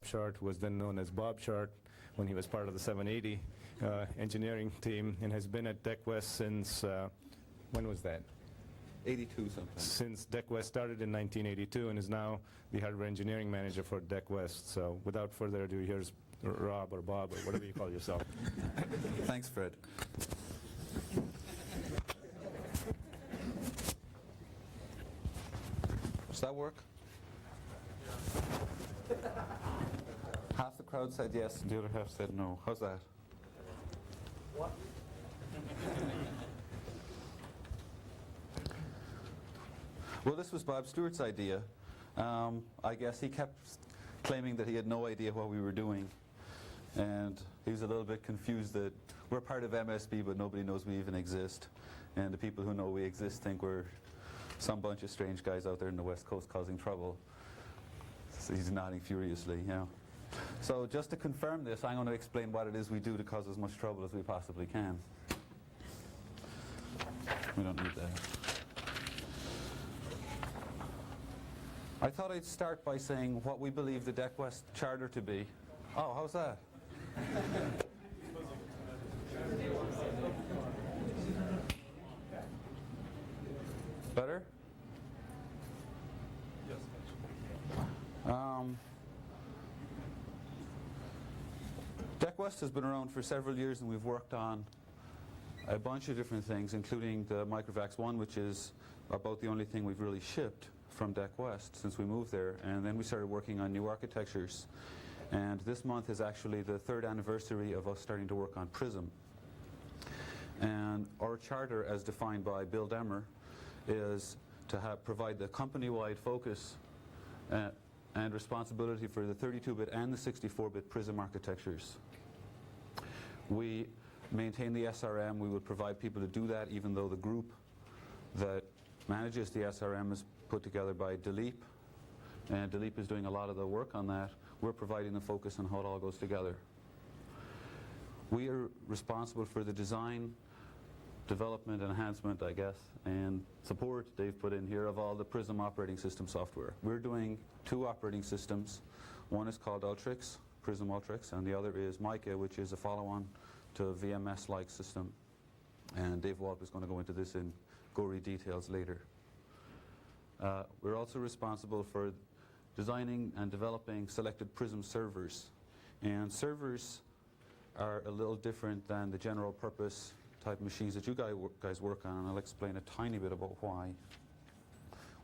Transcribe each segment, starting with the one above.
Short, who was then known as Bob Short when he was part of the 780 engineering team, and has been at DECwest since, when was that? 82 sometime. Since DECwest started in 1982, and is now the hardware engineering manager for DECwest. So without further ado, here's Rob or Bob or whatever you call yourself. Thanks, Fred. Does that work? Half the crowd said yes, and the other half said no. How's that? What? Well, this was Bob Stewart's idea. I guess he kept claiming that he had no idea what we were doing. And he was a little bit confused that we're part of MSB, but nobody knows we even exist. And the people who know we exist think we're some bunch of strange guys out there in the West Coast causing trouble. So he's nodding furiously, yeah. So just to confirm this, I'm going to explain what it is we do to cause as much trouble as we possibly can. We don't need that. I thought I'd start by saying what we believe the DECwest charter to be. Oh, how's that? Better? Yes. DECwest has been around for several years, and we've worked on a bunch of different things, including the Microvax 1, which is about the only thing we've really shipped from DECwest since we moved there. And then we started working on new architectures. And this month is actually the 3rd anniversary of us starting to work on PRISM. And our charter, as defined by Bill Demmer, is to provide the company-wide focus and responsibility for the 32-bit and the 64-bit PRISM architectures. We maintain the SRM. We would provide people to do that, even though the group that manages the SRM is put together by DECwest. And DECwest is doing a lot of the work on that. We're providing the focus on how it all goes together. We are responsible for the design, development, enhancement, I guess, and support they've put in here of all the PRISM operating system software. We're doing 2 operating systems. One is called Ultrix, PRISM Ultrix, and the other is Mica, which is a follow-on to a VMS-like system. And Dave Walt is going to go into this in gory details later. We're also responsible for designing and developing selected PRISM servers. And servers are a little different than the general purpose type machines that you guys work on, and I'll explain a tiny bit about why.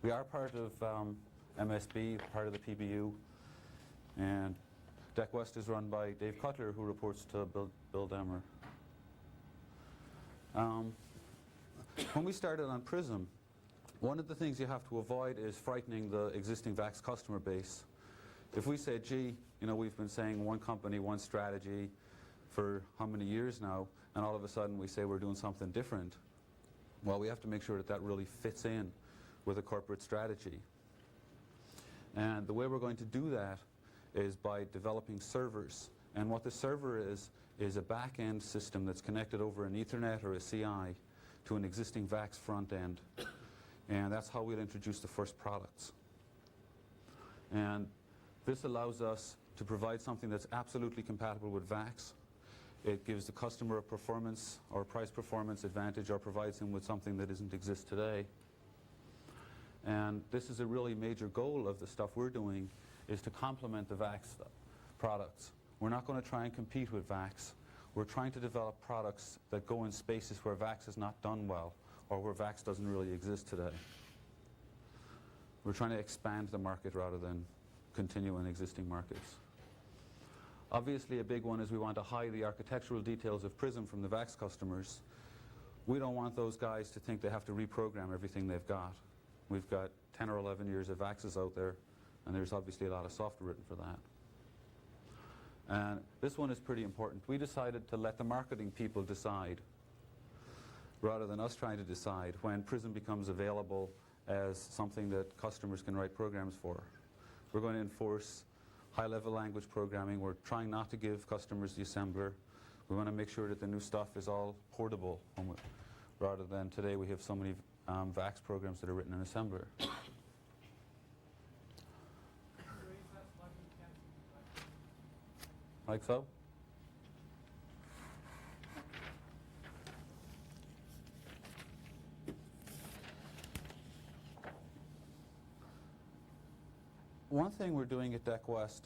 We are part of MSB, part of the PBU, and DECwest is run by Dave Cutler, who reports to Bill Demmer. When we started on PRISM, one of the things you have to avoid is frightening the existing VAX customer base. If we say, gee, you know, we've been saying one company, one strategy for how many years now, and all of a sudden we say we're doing something different, well, we have to make sure that that really fits in with a corporate strategy. And the way we're going to do that is by developing servers. And what the server is a back-end system that's connected over an Ethernet or a CI to an existing VAX front end. And that's how we'll introduce the first products. And this allows us to provide something that's absolutely compatible with VAX. It gives the customer a performance or price performance advantage, or provides him with something that doesn't exist today. And this is a really major goal of the stuff we're doing, is to complement the VAX products. We're not going to try and compete with VAX. We're trying to develop products that go in spaces where VAX is not done well, or where VAX doesn't really exist today. We're trying to expand the market rather than continue in existing markets. Obviously, a big one is we want to hide the architectural details of PRISM from the VAX customers. We don't want those guys to think they have to reprogram everything they've got. We've got 10 or 11 years of VAXes out there, and there's obviously a lot of software written for that. And this one is pretty important. We decided to let the marketing people decide, rather than us trying to decide, when PRISM becomes available as something that customers can write programs for. We're going to enforce high-level language programming. We're trying not to give customers the assembler. We want to make sure that the new stuff is all portable, rather than today we have so many VAX programs that are written in assembler. like so. One thing we're doing at DECwest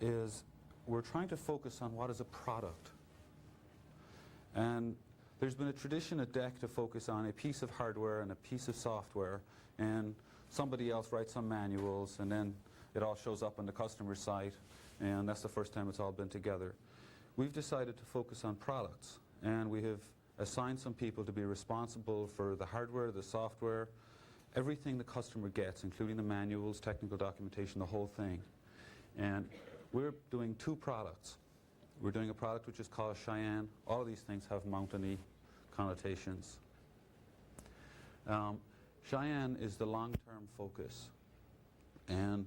is we're trying to focus on what is a product. And there's been a tradition at DEC to focus on a piece of hardware and a piece of software, and somebody else writes some manuals, and then it all shows up on the customer site, and that's the first time it's all been together. We've decided to focus on products, and we have assigned some people to be responsible for the hardware, the software, everything the customer gets, including the manuals, technical documentation, the whole thing. And we're doing two products. We're doing a product which is called Cheyenne. All of these things have mountainy connotations. Cheyenne is the long-term focus. And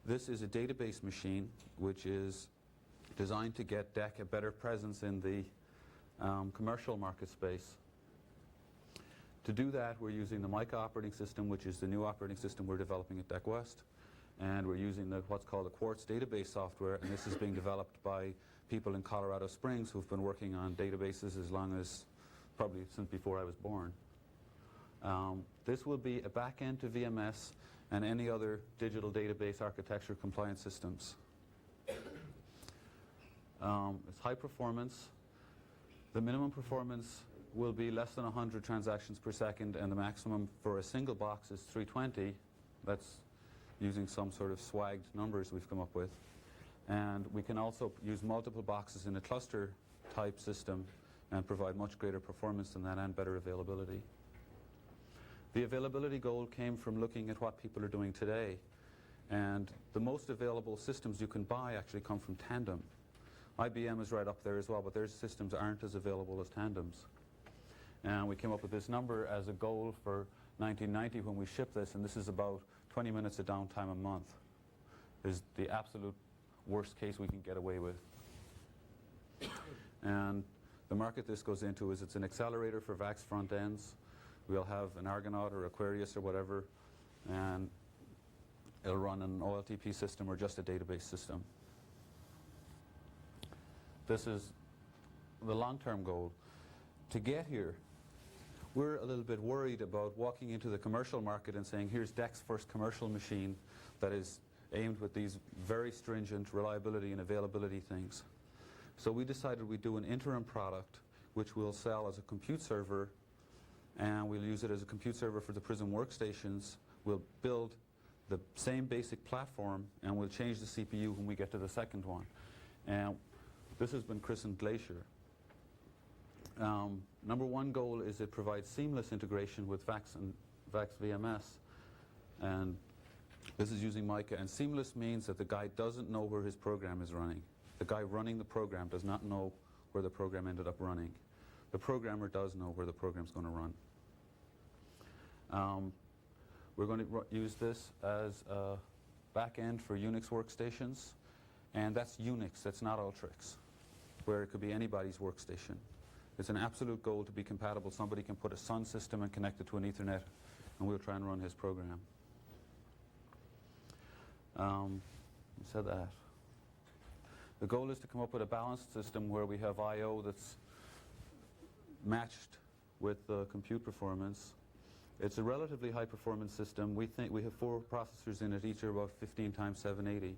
this is a database machine which is designed to get DEC a better presence in the commercial market space. To do that, we're using the Mica operating system, which is the new operating system we're developing at DECwest. And we're using what's called the Quartz database software, and this is being developed by people in Colorado Springs who've been working on databases as long as, probably since before I was born. This will be a back-end to VMS and any other digital database architecture compliance systems. It's high performance. The minimum performance will be less than 100 transactions per second, and the maximum for a single box is 320. That's using some sort of swagged numbers we've come up with. And we can also use multiple boxes in a cluster type system and provide much greater performance than that and better availability. The availability goal came from looking at what people are doing today. And the most available systems you can buy actually come from Tandem. IBM is right up there as well, but their systems aren't as available as Tandem's. And we came up with this number as a goal for 1990 when we shipped this, and this is about 20 minutes of downtime a month. Is the absolute worst case we can get away with. And the market this goes into is it's an accelerator for VAX front ends. We'll have an Argonaut or Aquarius or whatever, and it'll run an OLTP system or just a database system. This is the long-term goal. To get here, we're a little bit worried about walking into the commercial market and saying, here's DEC's first commercial machine that is aimed with these very stringent reliability and availability things. So we decided we'd do an interim product which we'll sell as a compute server, and we'll use it as a compute server for the PRISM workstations. We'll build the same basic platform, and we'll change the CPU when we get to the second one. And this has been christened Glacier. Number one goal is it provides seamless integration with VAX and VAX VMS. And this is using Mica. And seamless means that the guy doesn't know where his program is running. The guy running the program does not know where the program ended up running. The programmer does know where the program's going to run. We're going to use this as a back-end for Unix workstations. And that's Unix, that's not Ultrix, where it could be anybody's workstation. It's an absolute goal to be compatible. Somebody can put a Sun system and connect it to an Ethernet, and we'll try and run his program. We said that. The goal is to come up with a balanced system where we have I/O that's matched with the compute performance. It's a relatively high performance system. We think we have 4 processors in it, each are about 15 times 780.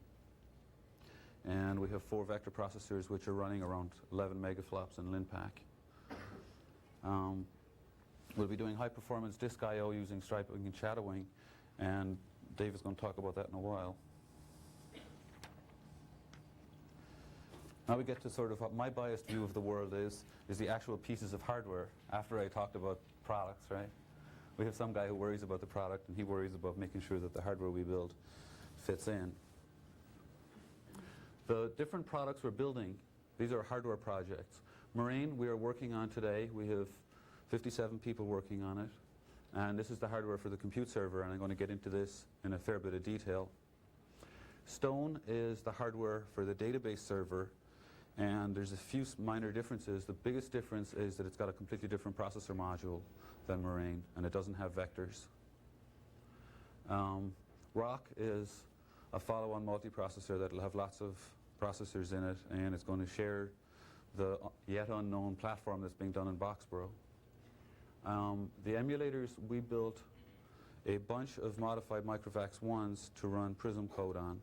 And we have 4 vector processors which are running around 11 megaflops in LinPack. We'll be doing high performance disk I/O using striping and shadowing, and Dave is going to talk about that in a while. Now we get to sort of what my biased view of the world is the actual pieces of hardware after I talked about products, right? We have some guy who worries about the product, and he worries about making sure that the hardware we build fits in. The different products we're building, these are hardware projects. Marine, we are working on today. We have 57 people working on it. And this is the hardware for the compute server, and I'm going to get into this in a fair bit of detail. Stone is the hardware for the database server, and there's a few minor differences. The biggest difference is that it's got a completely different processor module than Marine, and it doesn't have vectors. Rock is a follow-on multiprocessor that will have lots of processors in it, and it's going to share the yet unknown platform that's being done in Boxborough. The emulators, we built a bunch of modified Microvax 1s to run PRISM code on,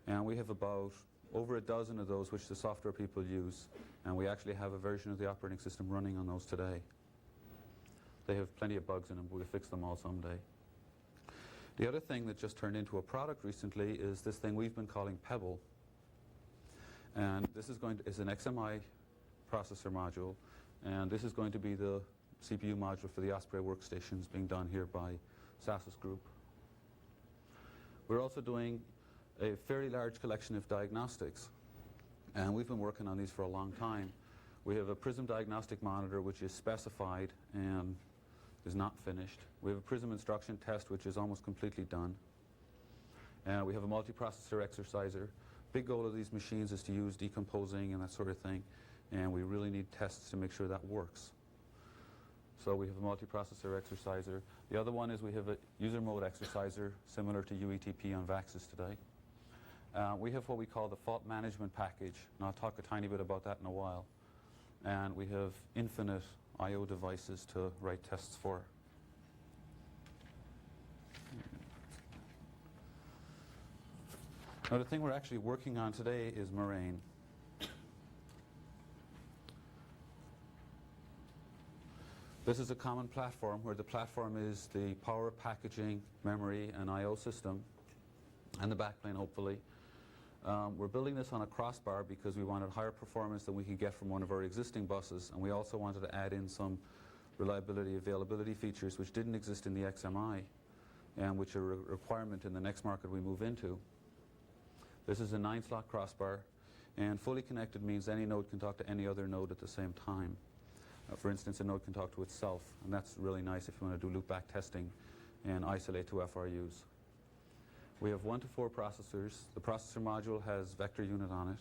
and we have about over a dozen of those which the software people use, and we actually have a version of the operating system running on those today. They have plenty of bugs in them, but we'll fix them all someday. The other thing that just turned into a product recently is this thing we've been calling Pebble. And this is an XMI processor module, and this is going to be the CPU module for the Osprey workstations being done here by Sassus Group. We're also doing a fairly large collection of diagnostics, and we've been working on these for a long time. We have a PRISM diagnostic monitor which is specified and is not finished. We have a PRISM instruction test which is almost completely done. And we have a multiprocessor exerciser. Big goal of these machines is to use decomposing and that sort of thing, and we really need tests to make sure that works. So we have a multiprocessor exerciser. The other one is we have a user mode exerciser similar to UETP on VAXs today. We have what we call the fault management package, and I'll talk a tiny bit about that in a while. And we have infinite I/O devices to write tests for. Now the thing we're actually working on today is Moraine. This is a common platform where the platform is the power, packaging, memory, and I/O system, and the backplane, hopefully. We're building this on a crossbar because we wanted higher performance than we could get from one of our existing buses, and we also wanted to add in some reliability, availability features which didn't exist in the XMI, and which are a requirement in the next market we move into. This is a 9-slot crossbar, and fully connected means any node can talk to any other node at the same time. For instance, a node can talk to itself, and that's really nice if you want to do loopback testing and isolate to FRUs. We have 1 to 4 processors. The processor module has vector unit on it.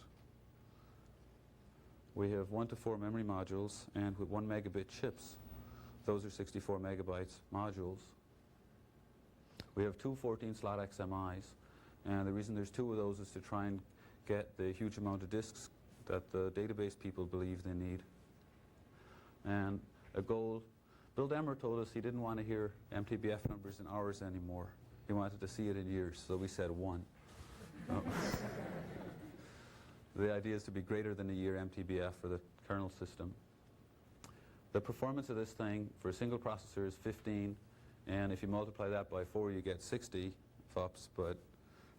We have 1 to 4 memory modules, and with 1 megabit chips. Those are 64 megabytes modules. We have 2 14-slot XMIs, and the reason there's 2 of those is to try and get the huge amount of disks that the database people believe they need. And a goal, Bill Demmer told us he didn't want to hear MTBF numbers in hours anymore. He wanted to see it in years, so we said 1. The idea is to be greater than a year MTBF for the kernel system. The performance of this thing for a single processor is 15, and if you multiply that by 4 you get 60 FOPS, but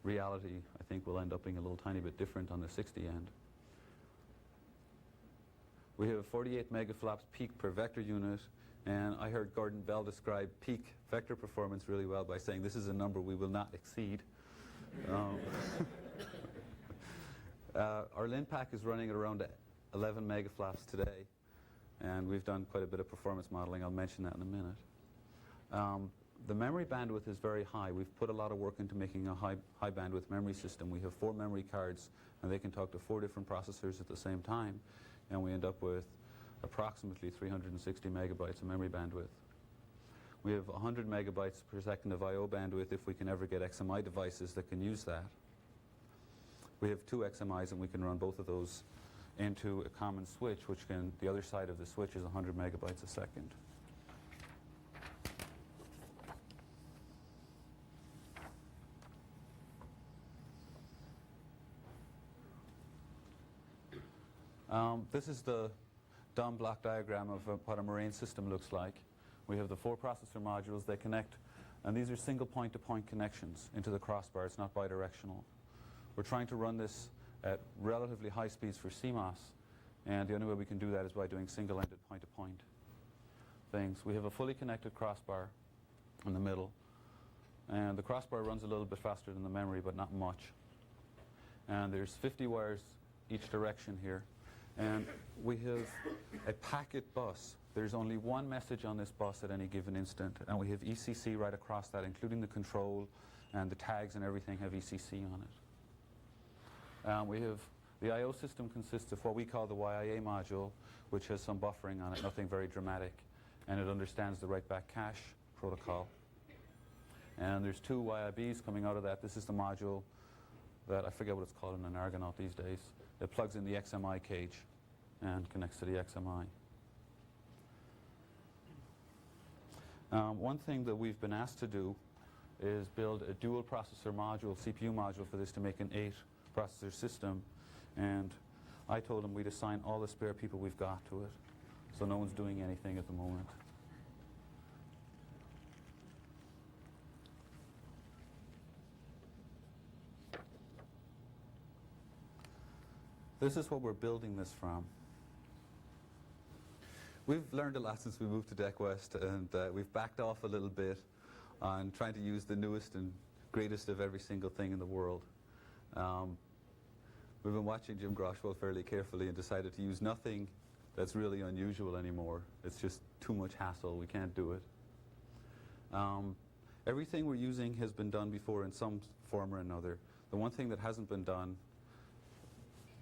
reality I think will end up being a little tiny bit different on the 60 end. We have 48 megaflops peak per vector unit, and I heard Gordon Bell describe peak vector performance really well by saying this is a number we will not exceed. Our LinPack is running at around 11 megaflops today, and we've done quite a bit of performance modeling. I'll mention that in a minute. The memory bandwidth is very high. We've put a lot of work into making a high bandwidth memory system. We have 4 memory cards, and they can talk to 4 different processors at the same time, and we end up with approximately 360 megabytes of memory bandwidth. We have 100 megabytes per second of I/O bandwidth if we can ever get XMI devices that can use that. We have 2 XMIs, and we can run both of those into a common switch, which can, the other side of the switch is 100 megabytes a second. This is the dumb block diagram of what a Moraine system looks like. We have the 4 processor modules. They connect, and these are single point-to-point connections into the crossbar. It's not bidirectional. We're trying to run this at relatively high speeds for CMOS, and the only way we can do that is by doing single-ended point-to-point things. We have a fully connected crossbar in the middle, and the crossbar runs a little bit faster than the memory, but not much. And there's 50 wires each direction here. And we have a packet bus. There's only one message on this bus at any given instant, and we have ECC right across that, including the control and the tags and everything have ECC on it. We have the I/O system consists of what we call the YIA module, which has some buffering on it, nothing very dramatic, and it understands the write-back cache protocol. And there's 2 YIBs coming out of that. This is the module that, I forget what it's called in an Argonaut these days. It plugs in the XMI cage and connects to the XMI. One thing that we've been asked to do is build a dual processor module, CPU module for this to make an 8 processor system. And I told them we'd assign all the spare people we've got to it. So no one's doing anything at the moment. This is what we're building this from. We've learned a lot since we moved to DECwest, and we've backed off a little bit on trying to use the newest and greatest of every single thing in the world. We've been watching Jim Groshwell fairly carefully and decided to use nothing that's really unusual anymore. It's just too much hassle. We can't do it. Everything we're using has been done before in some form or another. The one thing that hasn't been done,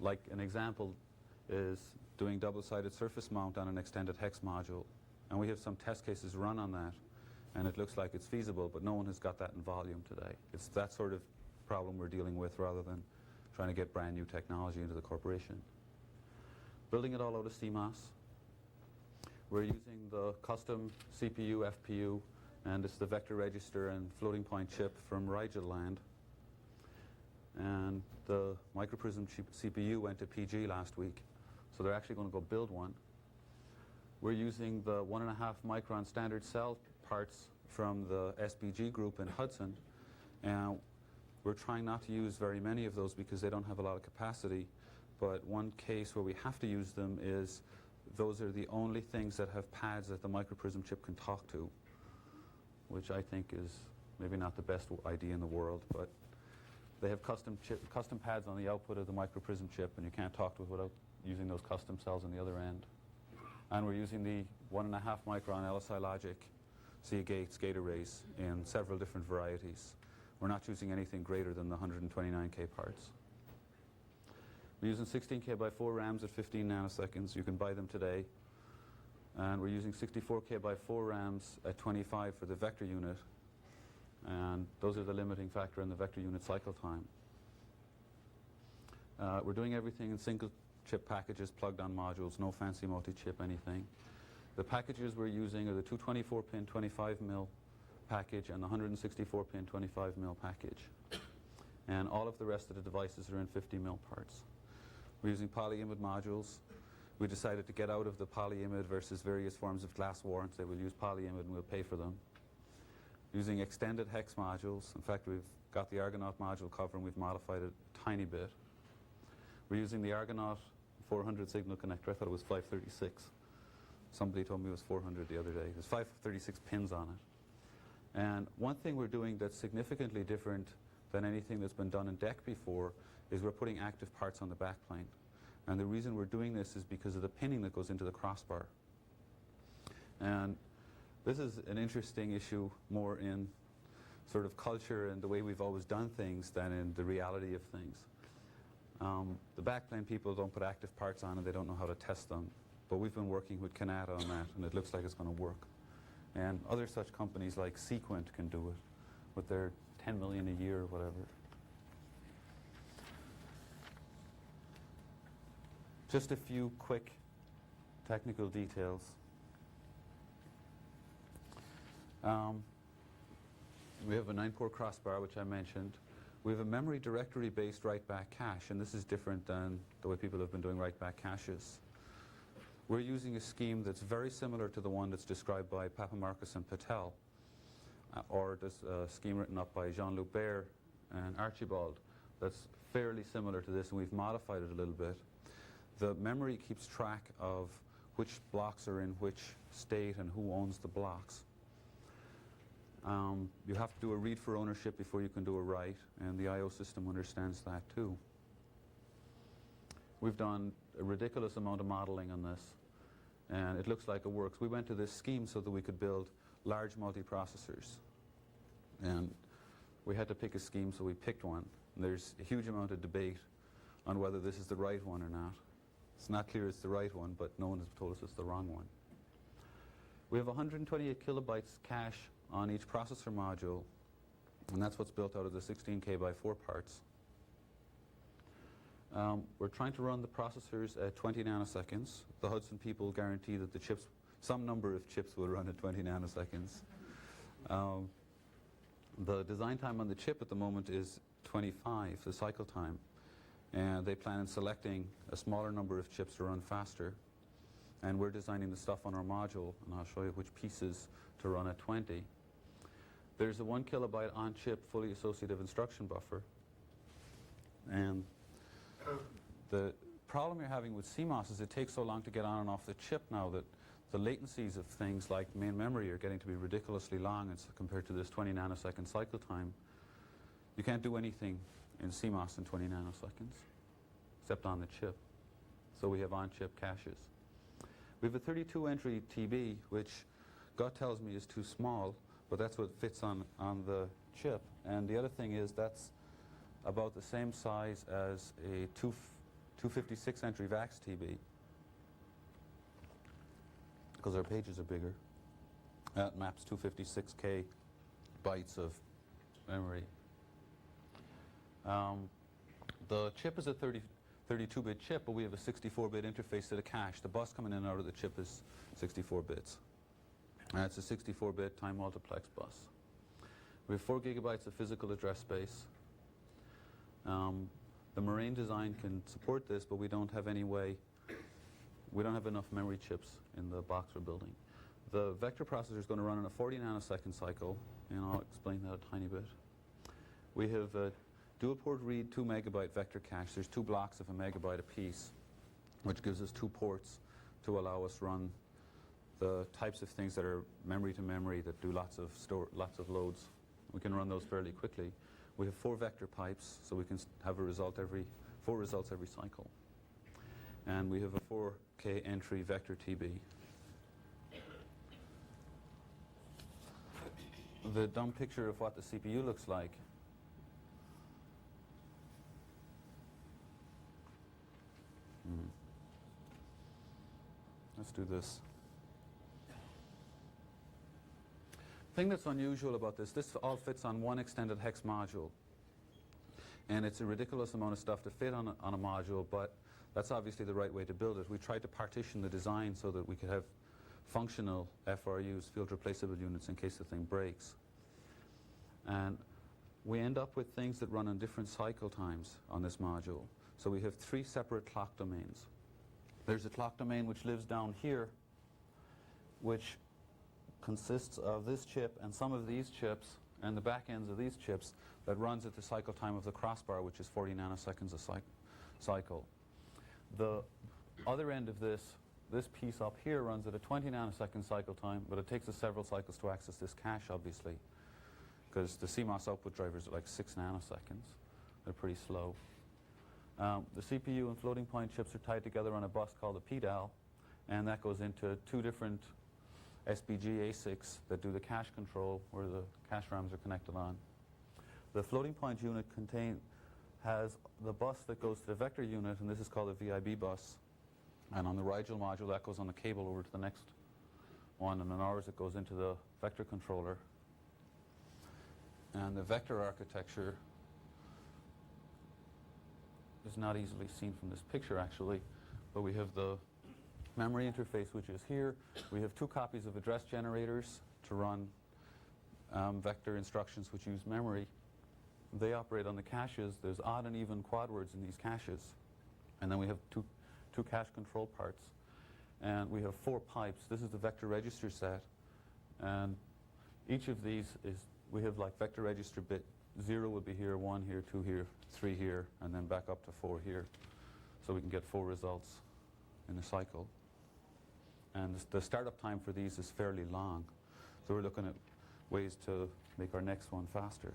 like an example, is doing double-sided surface mount on an extended hex module. And we have some test cases run on that, and it looks like it's feasible, but no one has got that in volume today. It's that sort of problem we're dealing with rather than trying to get brand new technology into the corporation. Building it all out of CMOS. We're using the custom CPU, FPU, and it's the vector register and floating point chip from Rigel Land. And the microprism CPU went to PG last week, so they're actually going to go build one. We're using the 1.5 micron standard cell parts from the SBG group in Hudson, and we're trying not to use very many of those because they don't have a lot of capacity. But one case where we have to use them is those are the only things that have pads that the microprism chip can talk to, which I think is maybe not the best idea in the world, but they have custom pads on the output of the microprism chip, and you can't talk to it without using those custom cells on the other end. And we're using the 1.5 micron LSI Logic C-gate gate arrays in several different varieties. We're not choosing anything greater than the 129K parts. We're using 16K by 4 RAMs at 15 nanoseconds. You can buy them today. And we're using 64K by 4 RAMs at 25 for the vector unit. And those are the limiting factor in the vector unit cycle time. We're doing everything in single chip packages plugged on modules, no fancy multi-chip anything. The packages we're using are the 224-pin 25mm package and the 164-pin 25mm package. And all of the rest of the devices are in 50mm parts. We're using polyimide modules. We decided to get out of the polyimide versus various forms of glass warrants. They will use polyimide and we'll pay for them. Using extended hex modules. In fact, we've got the Argonaut module cover and we've modified it a tiny bit. We're using the Argonaut 400 signal connector. I thought it was 536. Somebody told me it was 400 the other day. There's 536 pins on it. And one thing we're doing that's significantly different than anything that's been done in DEC before is we're putting active parts on the backplane. And the reason we're doing this is because of the pinning that goes into the crossbar. And this is an interesting issue more in sort of culture and the way we've always done things than in the reality of things. The backplane people don't put active parts on and they don't know how to test them. But we've been working with Canada on that, and it looks like it's going to work. And other such companies like Sequent can do it with their 10 million a year or whatever. Just a few quick technical details. We have a 9-port crossbar, which I mentioned. We have a memory directory-based write-back cache, and this is different than the way people have been doing write-back caches. We're using a scheme that's very similar to the one that's described by Papamarcus and Patel, or this scheme written up by Jean-Luc Baer and Archibald that's fairly similar to this, and we've modified it a little bit. The memory keeps track of which blocks are in which state and who owns the blocks. You have to do a read for ownership before you can do a write, and the I/O system understands that too. We've done a ridiculous amount of modeling on this, and it looks like it works. We went to this scheme so that we could build large multiprocessors, and we had to pick a scheme, so we picked one. And there's a huge amount of debate on whether this is the right one or not. It's not clear it's the right one, but no one has told us it's the wrong one. We have 128 kilobytes cache on each processor module, and that's what's built out of the 16K by 4 parts. We're trying to run the processors at 20 nanoseconds. The Hudson people guarantee that the chips, some number of chips will run at 20 nanoseconds. The design time on the chip at the moment is 25, the cycle time. And they plan on selecting a smaller number of chips to run faster. And we're designing the stuff on our module, and I'll show you which pieces to run at 20. There's a 1 kilobyte on-chip fully associative instruction buffer. And the problem you're having with CMOS is it takes so long to get on and off the chip now that the latencies of things like main memory are getting to be ridiculously long compared to this 20 nanosecond cycle time. You can't do anything in CMOS in 20 nanoseconds, except on the chip. So we have on-chip caches. We have a 32 entry TB, which God tells me is too small, but that's what fits on the chip. And the other thing is that's about the same size as a 256 entry VAX TB, because our pages are bigger. That maps 256K bytes of memory. The chip is a 32-bit chip, but we have a 64-bit interface to the cache. The bus coming in and out of the chip is 64 bits. And it's a 64-bit time multiplex bus. We have 4 gigabytes of physical address space. The Moraine design can support this, but we don't have any way, we don't have enough memory chips in the box we're building. The vector processor is going to run in a 40 nanosecond cycle, and I'll explain that a tiny bit. We have a dual port read 2 megabyte vector cache. There's 2 blocks of a megabyte apiece, which gives us 2 ports to allow us run the types of things that are memory to memory that do lots of loads. We can run those fairly quickly. We have 4 vector pipes, so we can have a result 4 results every cycle. And we have a 4K entry vector TB. The dumb picture of what the CPU looks like. Let's do this. The thing that's unusual about this all fits on one extended hex module. And it's a ridiculous amount of stuff to fit on a module, but that's obviously the right way to build it. We tried to partition the design so that we could have functional FRUs, field replaceable units, in case the thing breaks. And we end up with things that run on different cycle times on this module. So we have 3 separate clock domains. There's a clock domain which lives down here, which consists of this chip and some of these chips and the back ends of these chips that runs at the cycle time of the crossbar, which is 40 nanoseconds a cycle. The other end of this piece up here runs at a 20 nanosecond cycle time, but it takes us several cycles to access this cache, obviously, because the CMOS output drivers are like 6 nanoseconds. They're pretty slow. The CPU and floating point chips are tied together on a bus called a PDAL, and that goes into 2 different SBG ASICs that do the cache control, where the cache RAMs are connected on. The floating point unit has the bus that goes to the vector unit, and this is called a VIB bus. And on the Rigel module, that goes on the cable over to the next one, and on ours it goes into the vector controller. And the vector architecture is not easily seen from this picture, actually, but we have the memory interface, which is here. We have 2 copies of address generators to run vector instructions which use memory. They operate on the caches. There's odd and even quad words in these caches. And then we have two cache control parts. And we have 4 pipes. This is the vector register set. And each of these we have like vector register bit 0 would be here, 1 here, 2 here, 3 here, and then back up to 4 here. So we can get 4 results in a cycle. And the startup time for these is fairly long. So we're looking at ways to make our next one faster.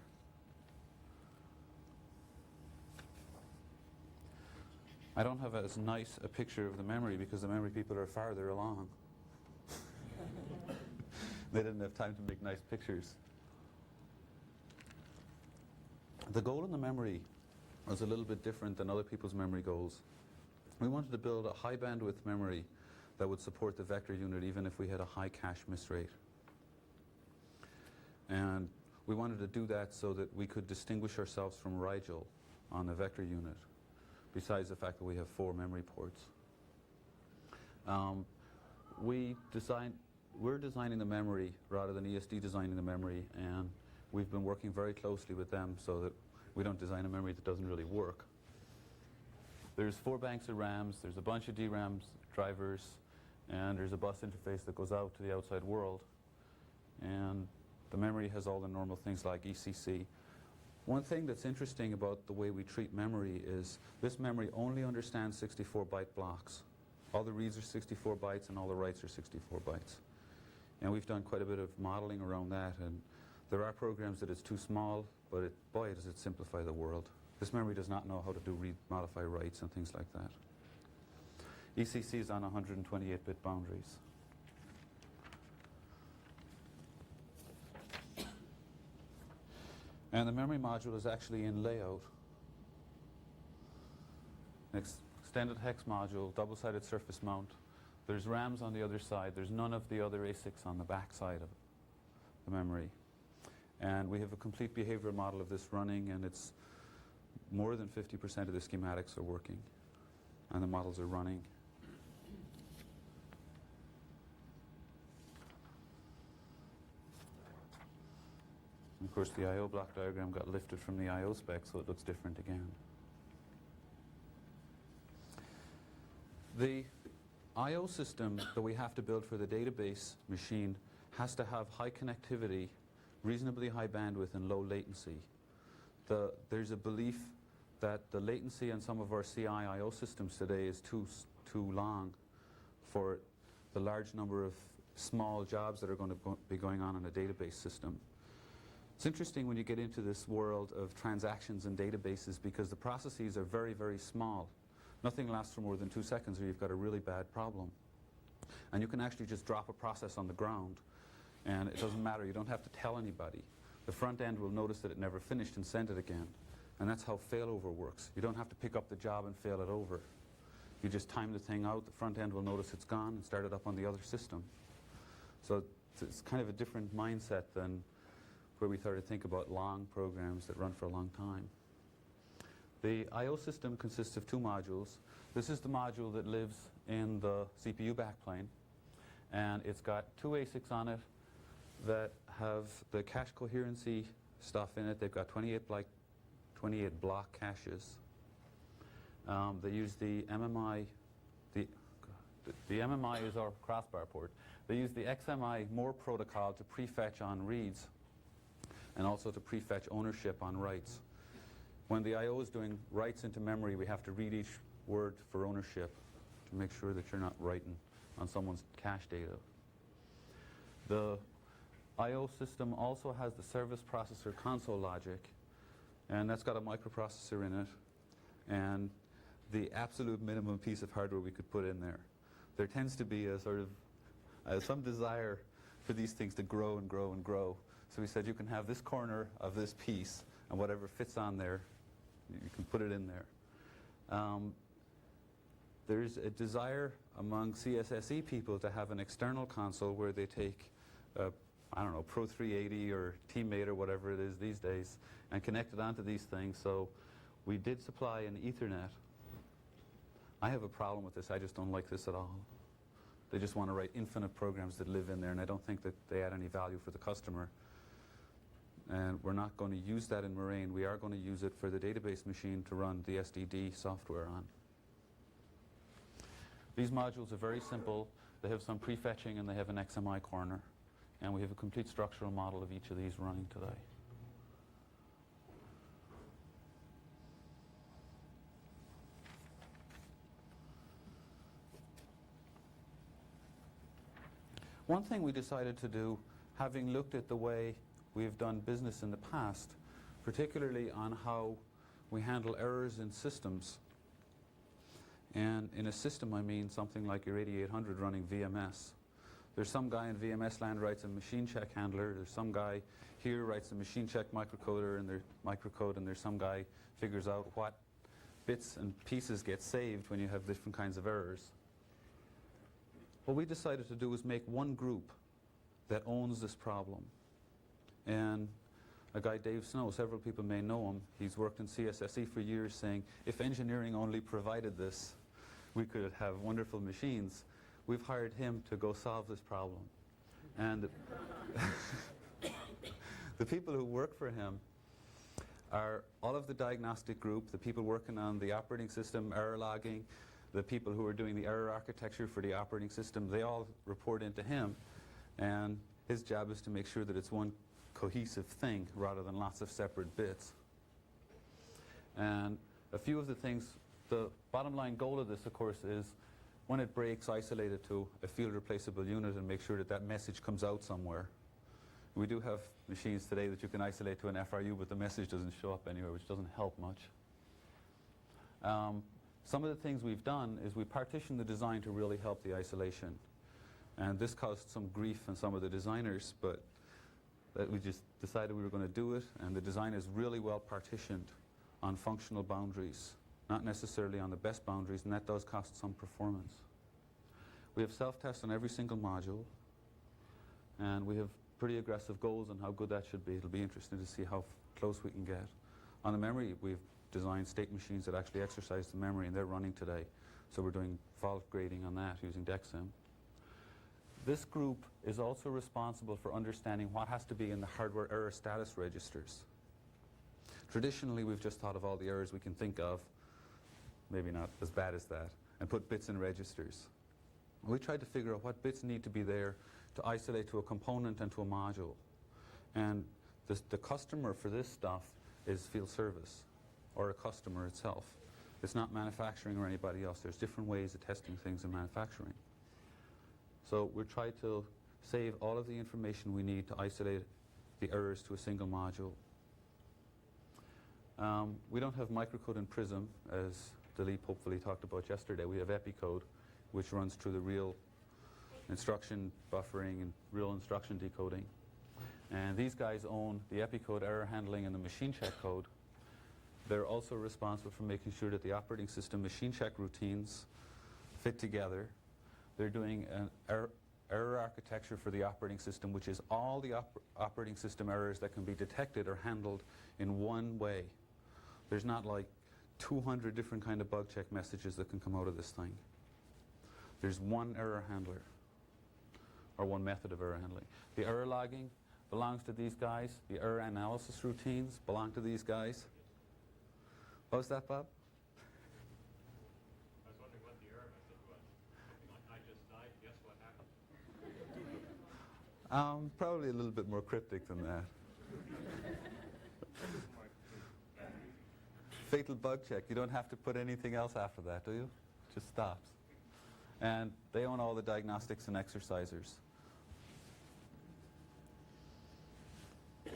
I don't have as nice a picture of the memory because the memory people are farther along. They didn't have time to make nice pictures. The goal in the memory was a little bit different than other people's memory goals. We wanted to build a high bandwidth memory that would support the vector unit even if we had a high cache miss rate. And we wanted to do that so that we could distinguish ourselves from Rigel on the vector unit. besides the fact that we have 4 memory ports. We're designing the memory rather than ESD designing the memory, and we've been working very closely with them so that we don't design a memory that doesn't really work. There's 4 banks of RAMs, there's a bunch of DRAMs, drivers, and there's a bus interface that goes out to the outside world. And the memory has all the normal things like ECC. One thing that's interesting about the way we treat memory is this memory only understands 64-byte blocks. All the reads are 64 bytes and all the writes are 64 bytes. And we've done quite a bit of modeling around that, and there are programs that it's too small, but boy, does it simplify the world. This memory does not know how to do read, modify writes, and things like that. ECC is on 128-bit boundaries. And the memory module is actually in layout. Extended hex module, double-sided surface mount. There's RAMs on the other side. There's none of the other ASICs on the back side of the memory. And we have a complete behavioral model of this running, and it's more than 50% of the schematics are working, and the models are running. And of course, the I/O block diagram got lifted from the I/O spec, so it looks different again. The I/O system that we have to build for the database machine has to have high connectivity, reasonably high bandwidth, and low latency. There's a belief that the latency on some of our CI I/O systems today is too long for the large number of small jobs that are going to be going on in a database system. It's interesting when you get into this world of transactions and databases because the processes are very, very small. Nothing lasts for more than 2 seconds or you've got a really bad problem. And you can actually just drop a process on the ground and it doesn't matter. You don't have to tell anybody. The front end will notice that it never finished and send it again. And that's how failover works. You don't have to pick up the job and fail it over. You just time the thing out, the front end will notice it's gone and start it up on the other system. So it's kind of a different mindset than where we started to think about long programs that run for a long time. The I/O system consists of 2 modules. This is the module that lives in the CPU backplane, and it's got 2 ASICs on it that have the cache coherency stuff in it. They've got 28 block caches. They use the MMI. The MMI is our crossbar port. They use the XMI More protocol to prefetch on reads and also to prefetch ownership on writes. When the I/O is doing writes into memory, we have to read each word for ownership to make sure that you're not writing on someone's cache data. The I/O system also has the service processor console logic, and that's got a microprocessor in it and the absolute minimum piece of hardware we could put in there. There tends to be a sort of some desire for these things to grow and grow and grow. So we said you can have this corner of this piece and whatever fits on there, you can put it in there. There's a desire among CSSE people to have an external console where they take, I don't know, Pro 380 or Teammate or whatever it is these days and connect it onto these things. So we did supply an Ethernet. I have a problem with this. I just don't like this at all. They just want to write infinite programs that live in there, and I don't think that they add any value for the customer. And we're not going to use that in Moraine. We are going to use it for the database machine to run the SDD software on. These modules are very simple. They have some prefetching and they have an XMI corner. And we have a complete structural model of each of these running today. One thing we decided to do, having looked at the way we've done business in the past, particularly on how we handle errors in systems. And in a system, I mean something like your 8800 running VMS. There's some guy in VMS land writes a machine check handler. There's some guy here writes a machine check microcoder and their microcode, and there's some guy figures out what bits and pieces get saved when you have different kinds of errors. What we decided to do was make one group that owns this problem. And a guy, Dave Snow, several people may know him. He's worked in CSSE for years saying, if engineering only provided this, we could have wonderful machines. We've hired him to go solve this problem. And the people who work for him are all of the diagnostic group, the people working on the operating system, error logging, the people who are doing the error architecture for the operating system. They all report into him, and his job is to make sure that it's one cohesive thing rather than lots of separate bits. And a few of the things, the bottom line goal of this, of course, is when it breaks, isolate it to a field replaceable unit and make sure that that message comes out somewhere. We do have machines today that you can isolate to an FRU, but the message doesn't show up anywhere, which doesn't help much. Some of the things we've done is we partitioned the design to really help the isolation. And this caused some grief in some of the designers, but we just decided we were going to do it, and the design is really well partitioned on functional boundaries, not necessarily on the best boundaries, and that does cost some performance. We have self-tests on every single module, and we have pretty aggressive goals on how good that should be. It'll be interesting to see how close we can get. On the memory, we've designed state machines that actually exercise the memory, and they're running today. So we're doing fault grading on that using DECsim. This group is also responsible for understanding what has to be in the hardware error status registers. Traditionally, we've just thought of all the errors we can think of, maybe not as bad as that, and put bits in registers. We tried to figure out what bits need to be there to isolate to a component and to a module. And the customer for this stuff is field service, or a customer itself. It's not manufacturing or anybody else. There's different ways of testing things in manufacturing. So we're trying to save all of the information we need to isolate the errors to a single module. We don't have microcode in PRISM, as Dilip hopefully talked about yesterday. We have EPICode, which runs through the real instruction buffering and real instruction decoding. And these guys own the EPICode error handling and the machine check code. They're also responsible for making sure that the operating system machine check routines fit together. They're doing an error architecture for the operating system, which is all the operating system errors that can be detected or handled in one way. There's not like 200 different kind of bug check messages that can come out of this thing. There's one error handler, or one method of error handling. The error logging belongs to these guys. The error analysis routines belong to these guys. What was that, Bob? I was wondering what the error message was. Something like, I just died, guess what happened? Probably a little bit more cryptic than that. Fatal bug check. You don't have to put anything else after that, do you? It just stops. And they own all the diagnostics and exercisers.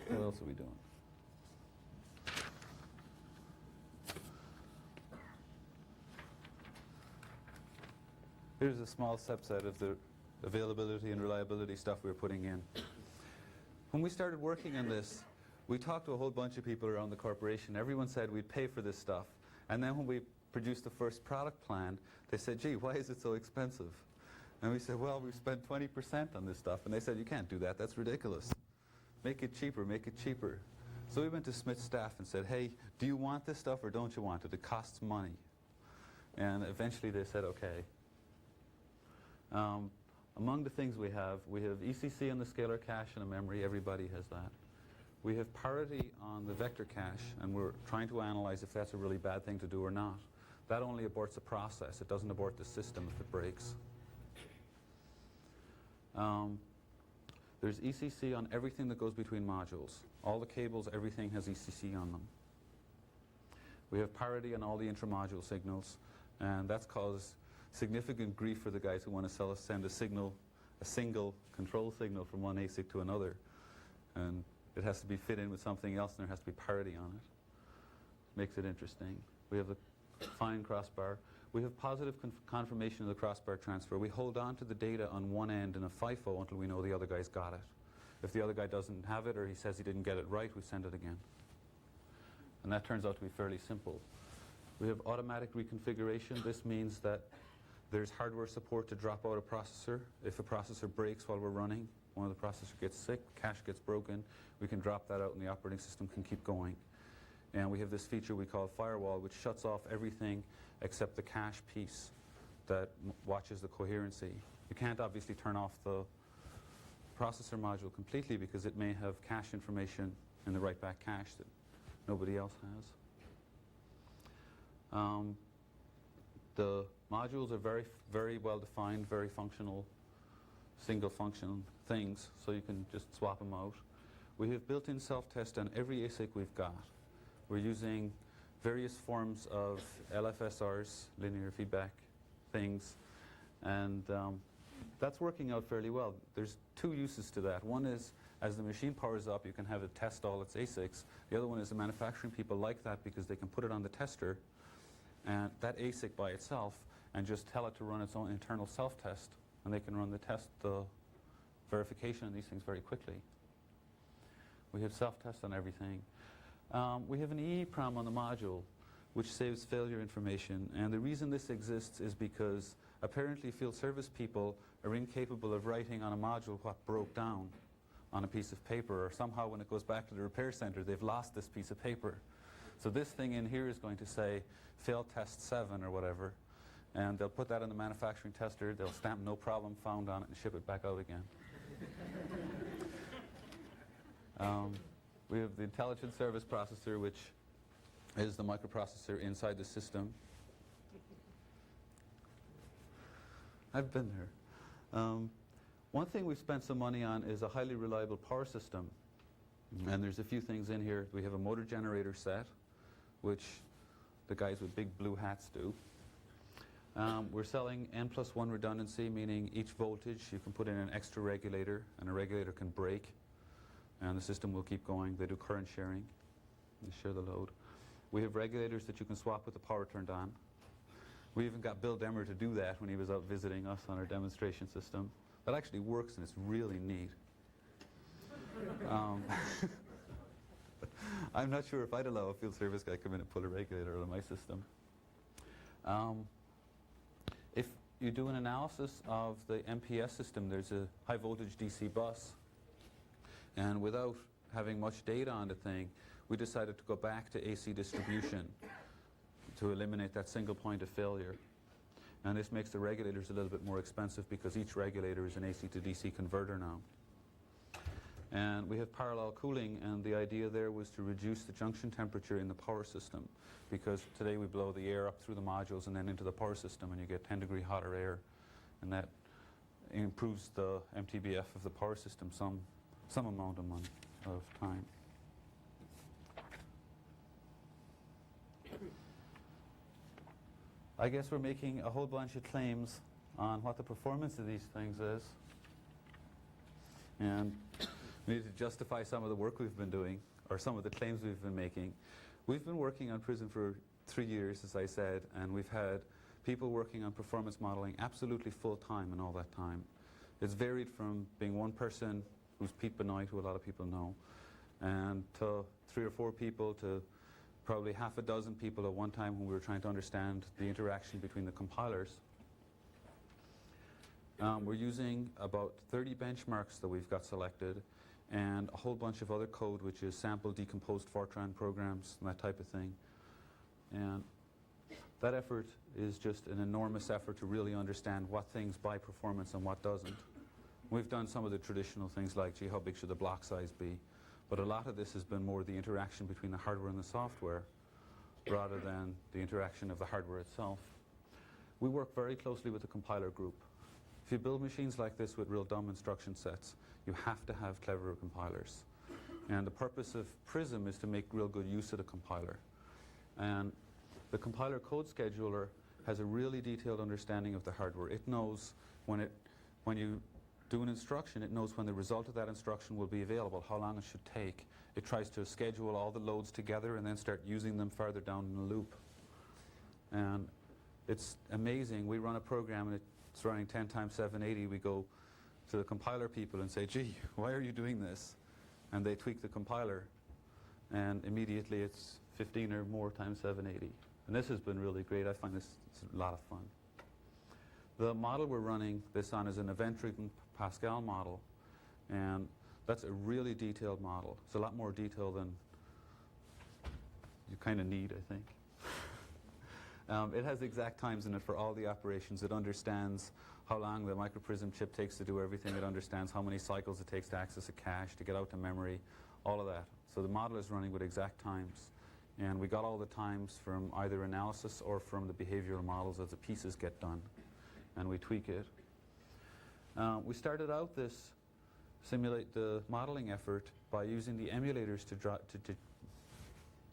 What else are we doing? Here's a small subset of the availability and reliability stuff we're putting in. When we started working on this, we talked to a whole bunch of people around the corporation. Everyone said we'd pay for this stuff. And then when we produced the first product plan, they said, gee, why is it so expensive? And we said, well, we've spent 20% on this stuff. And they said, you can't do that. That's ridiculous. Make it cheaper. Make it cheaper. So we went to Smith's staff and said, hey, do you want this stuff or don't you want it? It costs money. And eventually they said, okay. Among the things we have ECC on the scalar cache and a memory. Everybody has that. We have parity on the vector cache, and we're trying to analyze if that's a really bad thing to do or not. That only aborts a process. It doesn't abort the system if it breaks. There's ECC on everything that goes between modules. All the cables, everything has ECC on them. We have parity on all the intramodule signals, and that's caused significant grief for the guys who want to send a single control signal from one ASIC to another. And it has to be fit in with something else, and there has to be parity on it. Makes it interesting. We have the fine crossbar. We have positive confirmation of the crossbar transfer. We hold on to the data on one end in a FIFO until we know the other guy's got it. If the other guy doesn't have it or he says he didn't get it right, we send it again. And that turns out to be fairly simple. We have automatic reconfiguration. This means that there's hardware support to drop out a processor if a processor breaks while we're running. One of the processors gets sick, cache gets broken, we can drop that out and the operating system can keep going. And we have this feature we call firewall, which shuts off everything except the cache piece that watches the coherency. You can't obviously turn off the processor module completely because it may have cache information in the write-back cache that nobody else has. The modules are very well defined, very functional, single function things, so you can just swap them out. We have built-in self-test on every ASIC we've got. We're using various forms of LFSRs, linear feedback things, and that's working out fairly well. There's two uses to that. One is, as the machine powers up, you can have it test all its ASICs. The other one is the manufacturing people like that because they can put it on the tester, and that ASIC by itself, and just tell it to run its own internal self-test, and they can run the verification on these things very quickly. We have self-test on everything. We have an EEPROM on the module, which saves failure information, and the reason this exists is because apparently field service people are incapable of writing on a module what broke down on a piece of paper, or somehow when it goes back to the repair center they've lost this piece of paper. So this thing in here is going to say fail test 7 or whatever, and they'll put that in the manufacturing tester, they'll stamp no problem found on it and ship it back out again. We have the intelligent service processor, which is the microprocessor inside the system. I've been there. One thing we've spent some money on is a highly reliable power system. And there's a few things in here. We have a motor generator set, which the guys with big blue hats do. We're selling N+1 redundancy, meaning each voltage you can put in an extra regulator, and a regulator can break, and the system will keep going. They do current sharing. They share the load. We have regulators that you can swap with the power turned on. We even got Bill Demmer to do that when he was out visiting us on our demonstration system. That actually works, and it's really neat. I'm not sure if I'd allow a field service guy to come in and pull a regulator out of my system. If you do an analysis of the MPS system, there's a high voltage DC bus, and without having much data on the thing, we decided to go back to AC distribution to eliminate that single point of failure. And this makes the regulators a little bit more expensive because each regulator is an AC to DC converter now. And we have parallel cooling, and the idea there was to reduce the junction temperature in the power system, because today we blow the air up through the modules and then into the power system, and you get 10-degree hotter air, and that improves the MTBF of the power system some amount of time. I guess we're making a whole bunch of claims on what the performance of these things is, and we need to justify some of the work we've been doing, or some of the claims we've been making. We've been working on PRISM for 3 years, as I said, and we've had people working on performance modeling absolutely full-time in all that time. It's varied from being one person who's Pete Benoit, who a lot of people know, and to 3 or 4 people, to probably half a dozen people at one time when we were trying to understand the interaction between the compilers. We're using about 30 benchmarks that we've got selected, and a whole bunch of other code, which is sample decomposed Fortran programs and that type of thing. And that effort is just an enormous effort to really understand what things buy performance and what doesn't. We've done some of the traditional things like, gee, how big should the block size be? But a lot of this has been more the interaction between the hardware and the software rather than the interaction of the hardware itself. We work very closely with the compiler group. If you build machines like this with real dumb instruction sets, you have to have cleverer compilers. And the purpose of PRISM is to make real good use of the compiler. And the compiler code scheduler has a really detailed understanding of the hardware. It knows when you do an instruction, it knows when the result of that instruction will be available, how long it should take. It tries to schedule all the loads together and then start using them farther down in the loop. And it's amazing. We run a program and it's running 10 times 780. We go to the compiler people and say, gee, why are you doing this? And they tweak the compiler, and immediately it's 15 or more times 780. And this has been really great. I find this a lot of fun. The model we're running this on is an event-driven Pascal model, And that's a really detailed model. It's a lot more detail than you kind of need, I think. It has exact times in it for all the operations. It understands how long the microprism chip takes to do everything. It understands how many cycles it takes to access a cache, to get out to memory, all of that. So the model is running with exact times. And we got all the times from either analysis or from the behavioral models as the pieces get done. And we tweak it. We started out this simulate the modeling effort by using the emulators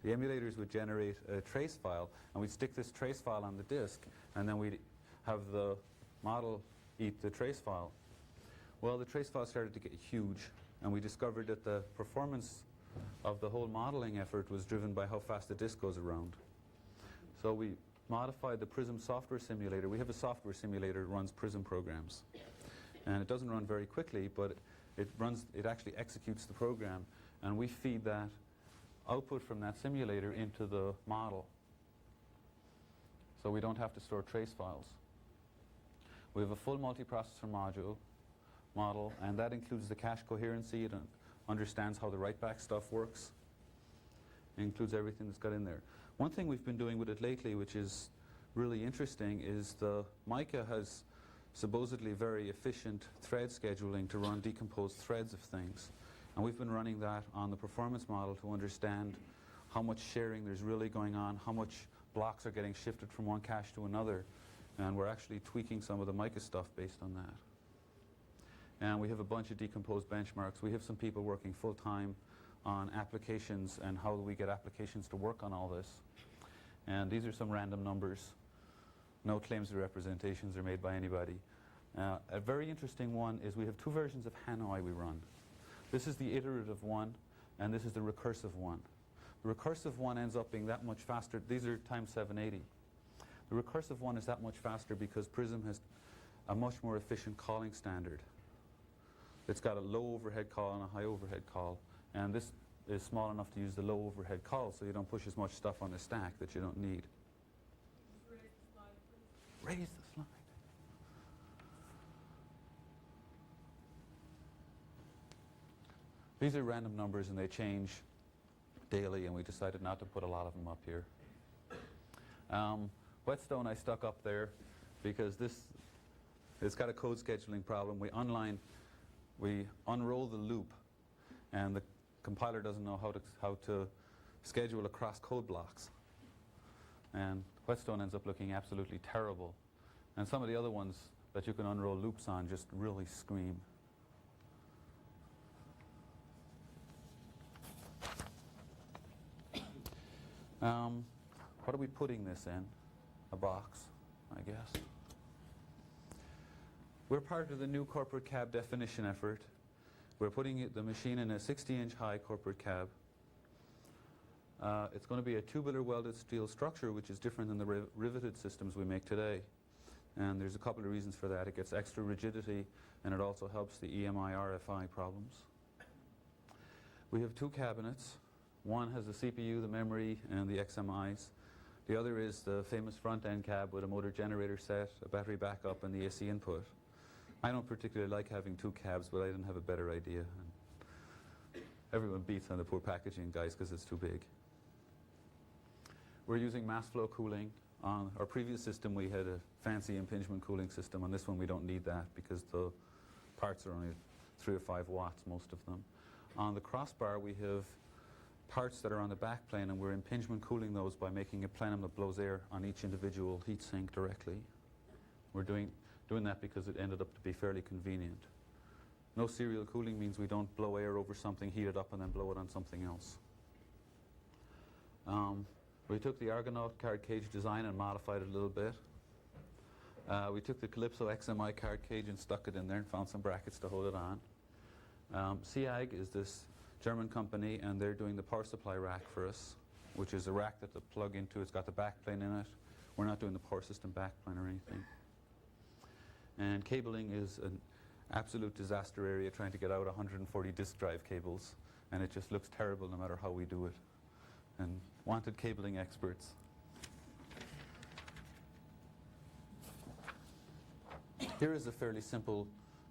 the emulators would generate a trace file, and we'd stick this trace file on the disk, and then we'd have the model eat the trace file. Well, the trace file started to get huge, and we discovered that the performance of the whole modeling effort was driven by how fast the disk goes around. So we modified the PRISM software simulator. We have a software simulator that runs PRISM programs. And it doesn't run very quickly, but it actually executes the program, and we feed that output from that simulator into the model. So we don't have to store trace files. We have a full multiprocessor model, and that includes the cache coherency. It understands how the write-back stuff works. It includes everything that's got in there. One thing we've been doing with it lately, which is really interesting, is the Mica has supposedly very efficient thread scheduling to run decomposed threads of things. And we've been running that on the performance model to understand how much sharing there's really going on, how much blocks are getting shifted from one cache to another. And we're actually tweaking some of the Mica stuff based on that. And we have a bunch of decomposed benchmarks. We have some people working full-time on applications and how do we get applications to work on all this. And these are some random numbers. No claims to representations are made by anybody. A very interesting one is we have two versions of Hanoi we run. This is the iterative one, and this is the recursive one. The recursive one ends up being that much faster. These are times 780. The recursive one is that much faster because PRISM has a much more efficient calling standard. It's got a low overhead call and a high overhead call, and this is small enough to use the low overhead call so you don't push as much stuff on the stack that you don't need. Raise the slide, please. Raise the slide. These are random numbers and they change daily, and we decided not to put a lot of them up here. Whetstone I stuck up there because it's got a code scheduling problem. We unroll the loop, and the compiler doesn't know how to schedule across code blocks. And Whetstone ends up looking absolutely terrible. And some of the other ones that you can unroll loops on just really scream. What are we putting this in? A box, I guess. We're part of the new corporate cab definition effort. We're putting the machine in a 60-inch high corporate cab. It's going to be a tubular welded steel structure, which is different than the riveted systems we make today. And there's a couple of reasons for that. It gets extra rigidity, and it also helps the EMI RFI problems. We have two cabinets. One has the CPU, the memory, and the XMIs. The other is the famous front-end cab with a motor generator set, a battery backup, and the AC input. I don't particularly like having two cabs, but I didn't have a better idea. And everyone beats on the poor packaging guys because it's too big. We're using mass flow cooling. On our previous system, we had a fancy impingement cooling system. On this one, we don't need that because the parts are only 3 or 5 watts, most of them. On the crossbar, we have parts that are on the back plane, and we're impingement cooling those by making a plenum that blows air on each individual heat sink directly. We're doing that because it ended up to be fairly convenient. No serial cooling means we don't blow air over something, heat it up, and then blow it on something else. We took the Argonaut card cage design and modified it a little bit. We took the Calypso XMI card cage and stuck it in there and found some brackets to hold it on. SIAG is this German company, and they're doing the power supply rack for us, which is a rack that they plug into. It's got the backplane in it. We're not doing the power system backplane or anything. And cabling is an absolute disaster area, trying to get out 140 disk drive cables, and it just looks terrible no matter how we do it. And wanted cabling experts. Here is a fairly simple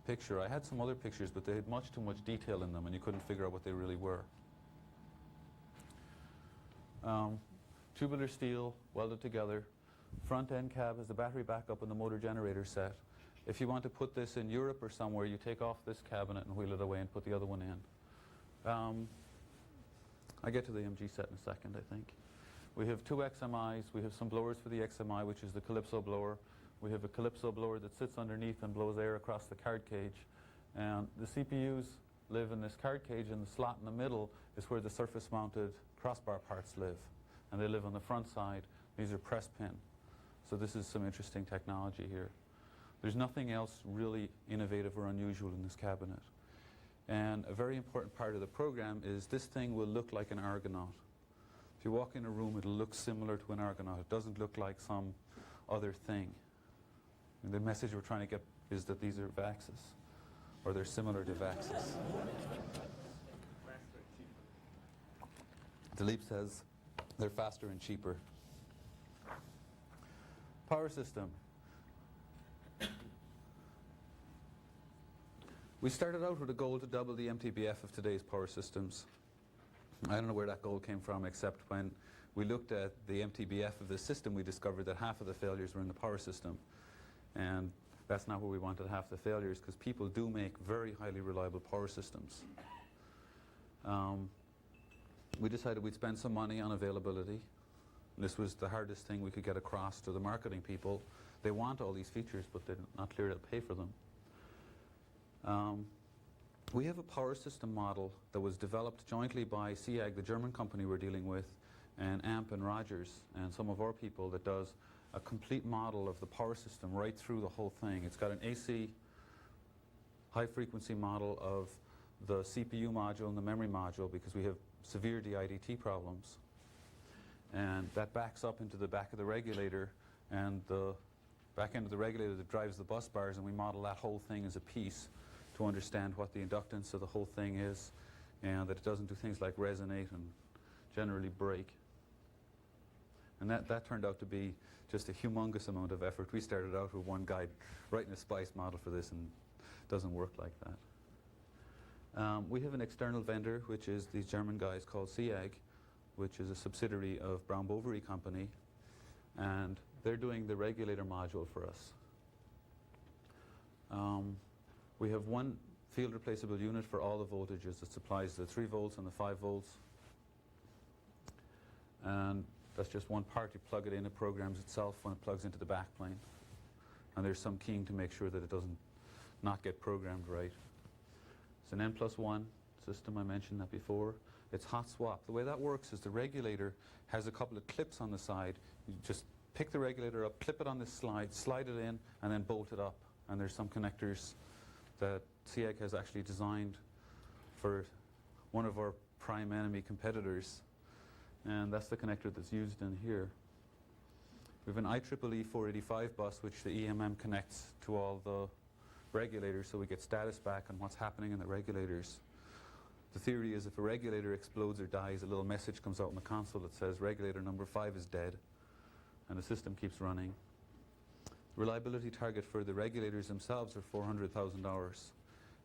picture. I had some other pictures, but they had much too much detail in them, and you couldn't figure out what they really were. Tubular steel, welded together. Front end cab has the battery backup and the motor generator set. If you want to put this in Europe or somewhere, you take off this cabinet and wheel it away and put the other one in. I get to the MG set in a second, I think. We have 2 XMIs. We have some blowers for the XMI, which is the Calypso blower. We have a Calypso blower that sits underneath and blows air across the card cage. And the CPUs live in this card cage, and the slot in the middle is where the surface-mounted crossbar parts live. And they live on the front side. These are press pin. So this is some interesting technology here. There's nothing else really innovative or unusual in this cabinet. And a very important part of the program is this thing will look like an Argonaut. If you walk in a room, it'll look similar to an Argonaut. It doesn't look like some other thing. And the message we're trying to get is that these are VAXs, or they're similar to VAXs. Dilip says they're faster and cheaper. Power system. We started out with a goal to double the MTBF of today's power systems. I don't know where that goal came from, except when we looked at the MTBF of the system, we discovered that half of the failures were in the power system. And that's not where we wanted half the failures, because people do make very highly reliable power systems. We decided we'd spend some money on availability. This was the hardest thing we could get across to the marketing people. They want all these features, but they're not clear to pay for them. We have a power system model that was developed jointly by SEAG, the German company we're dealing with, and AMP and Rogers, and some of our people, that does a complete model of the power system right through the whole thing. It's got an AC high-frequency model of the CPU module and the memory module, because we have severe DIDT problems. And that backs up into the back of the regulator, and the back end of the regulator that drives the bus bars, and we model that whole thing as a piece to understand what the inductance of the whole thing is, and that it doesn't do things like resonate and generally break. And that turned out to be just a humongous amount of effort. We started out with one guy writing a SPICE model for this, and it doesn't work like that. We have an external vendor, which is these German guys called SEAG, which is a subsidiary of Brown Boveri Company, and they're doing the regulator module for us. We have one field replaceable unit for all the voltages that supplies the 3 volts and the 5 volts. And that's just one part. You plug it in, it programs itself when it plugs into the backplane. And there's some keying to make sure that it doesn't not get programmed right. It's an N+1 system, I mentioned that before. It's hot swap. The way that works is the regulator has a couple of clips on the side. You just pick the regulator up, clip it on this slide, slide it in, and then bolt it up. And there's some connectors that SEAG has actually designed for one of our prime enemy competitors. And that's the connector that's used in here. We have an IEEE 485 bus, which the EMM connects to all the regulators, so we get status back on what's happening in the regulators. The theory is if a regulator explodes or dies, a little message comes out in the console that says regulator number 5 is dead, and the system keeps running. The reliability target for the regulators themselves are 400,000 hours,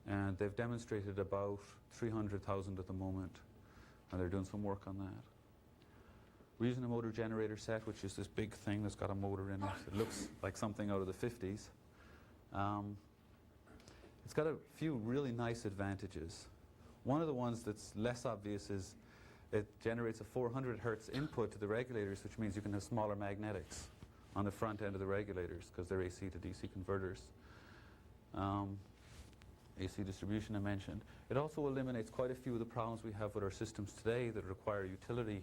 and they've demonstrated about 300,000 at the moment, and they're doing some work on that. We're using a motor generator set, which is this big thing that's got a motor in it. It looks like something out of the 50s. It's got a few really nice advantages. One of the ones that's less obvious is it generates a 400 hertz input to the regulators, which means you can have smaller magnetics on the front end of the regulators because they're AC to DC converters. AC distribution I mentioned. It also eliminates quite a few of the problems we have with our systems today that require utility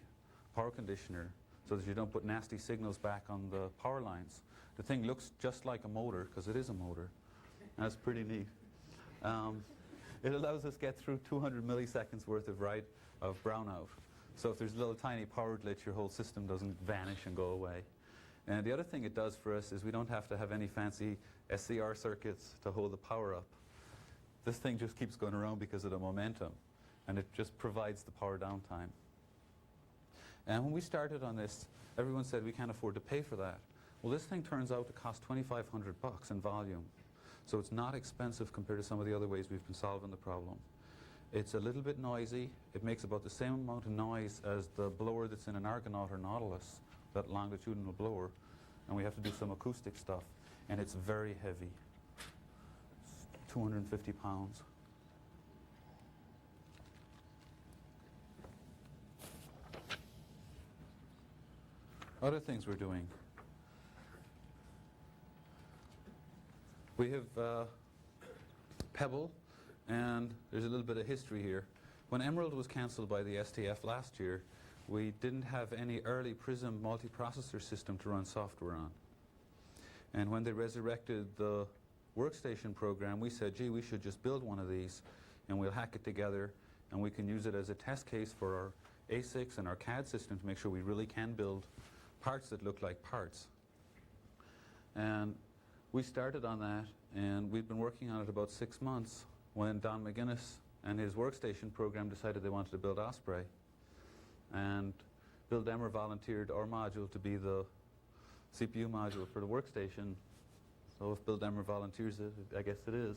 power conditioner, so that you don't put nasty signals back on the power lines. The thing looks just like a motor, because it is a motor. That's pretty neat. It allows us to get through 200 milliseconds worth of brownout. So if there's a little tiny power glitch, your whole system doesn't vanish and go away. And the other thing it does for us is we don't have to have any fancy SCR circuits to hold the power up. This thing just keeps going around because of the momentum, and it just provides the power downtime. And when we started on this, everyone said we can't afford to pay for that. Well, this thing turns out to cost $2,500 in volume. So it's not expensive compared to some of the other ways we've been solving the problem. It's a little bit noisy. It makes about the same amount of noise as the blower that's in an Argonaut or Nautilus, that longitudinal blower. And we have to do some acoustic stuff. And it's very heavy. It's 250 pounds. Other things we're doing. We have Pebble, and there's a little bit of history here. When Emerald was cancelled by the STF last year, we didn't have any early PRISM multiprocessor system to run software on. And when they resurrected the workstation program, we said, gee, we should just build one of these, and we'll hack it together, and we can use it as a test case for our ASICs and our CAD system to make sure we really can build parts that look like parts. And we started on that, and we'd been working on it about 6 months when Don McGuinness and his workstation program decided they wanted to build Osprey. And Bill Demmer volunteered our module to be the CPU module for the workstation. So if Bill Demmer volunteers it, I guess it is.